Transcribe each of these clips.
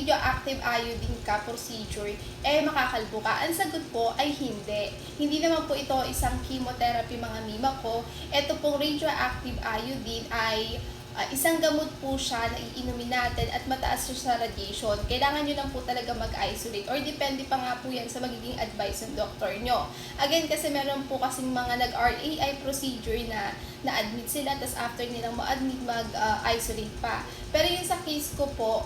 radioactive iodine ka procedure, makakalbo ka? Ang sagot po ay hindi. Hindi naman po ito isang chemotherapy mga mima ko. Ito pong radioactive iodine ay isang gamot po siya na iinumin natin at mataas siya sa radiation. Kailangan nyo lang po talaga mag-isolate or depende pa nga po yan sa magiging advice ng doktor nyo. Again, kasi meron po kasing mga nag-RAI procedure na na-admit sila, tapos after nilang ma-admit, mag-isolate pa. Pero yung sa case ko po,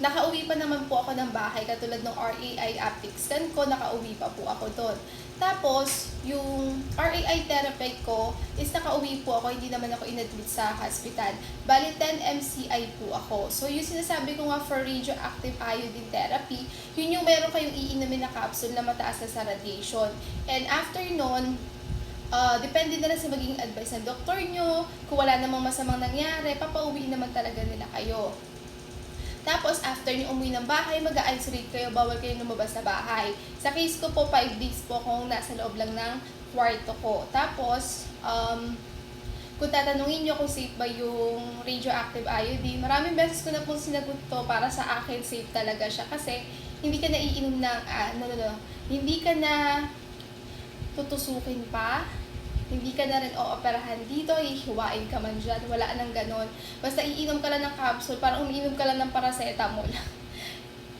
nakauwi pa naman po ako ng bahay, katulad ng RAI uptake scan ko, nakauwi pa po ako doon. Tapos, yung RAI therapy ko is nakauwi po ako, hindi naman ako inadmit sa hospital. Bali, 10 MCI po ako. So, yung sinasabi ko nga for radioactive iodine therapy, yun yung meron kayong iinumin na capsule na mataas na sa radiation. And after nun, depende na lang sa magiging advice ng doktor nyo. Kung wala namang masamang nangyari, papauwi naman talaga nila kayo. Tapos, after nyo umuwi ng bahay, mag-isolate kayo, bawal kayo lumabas sa bahay. Sa case ko po, 5 days po kung nasa loob lang ng kwarto ko. Tapos, kung tatanungin nyo kung safe ba yung radioactive iodine, maraming beses ko na pong sinagot to, para sa akin safe talaga siya. Kasi, hindi ka na iinom ng, hindi ka na tutusukin pa. Hindi ka na rin ooperahan dito, hihiwain ka man dyan, wala nang ganon. Basta iinom ka lang ng capsule, parang umiinom ka lang ng paracetamol.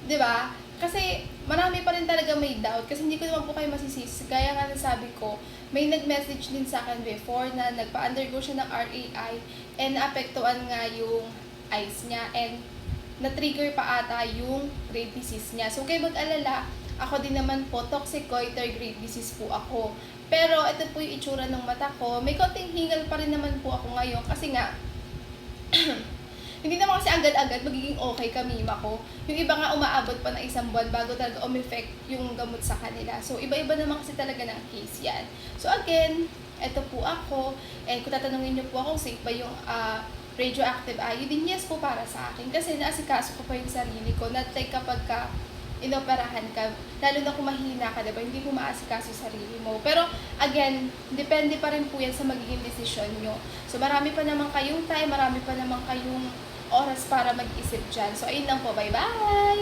Diba? Kasi marami pa rin talaga may doubt, kasi hindi ko naman po kayo masisisi. Gaya nga nasabi ko, may nag-message din sa akin before na nagpa-undergo siya ng RAI and naapektuhan nga yung eyes niya and na-trigger pa ata yung grave disease niya. So, kayo mag-alala, ako din naman po, toxic goiter grave disease po ako. Pero ito po yung itsura ng mata ko. May konting hingal pa rin naman po ako ngayon kasi nga, hindi naman kasi agad-agad magiging okay kamima ko. Yung iba nga umaabot pa ng 1 buwan bago talaga umeffect yung gamot sa kanila. So, iba-iba naman kasi talaga ng case yan. So, again, ito po ako. And kung tatanungin niyo po ako, safe ba yung radioactive iodine? Yes po, para sa akin. Kasi naasikaso ko pa yung sarili ko. Not like kapag inoperahan ka, lalo na kung mahina ka, diba? Hindi mo maasikaso sa sarili mo. Pero, again, depende pa rin po yan sa magiging desisyon nyo. So, marami pa naman kayong time, marami pa naman kayong oras para mag-isip dyan. So, ayun lang po. Bye-bye!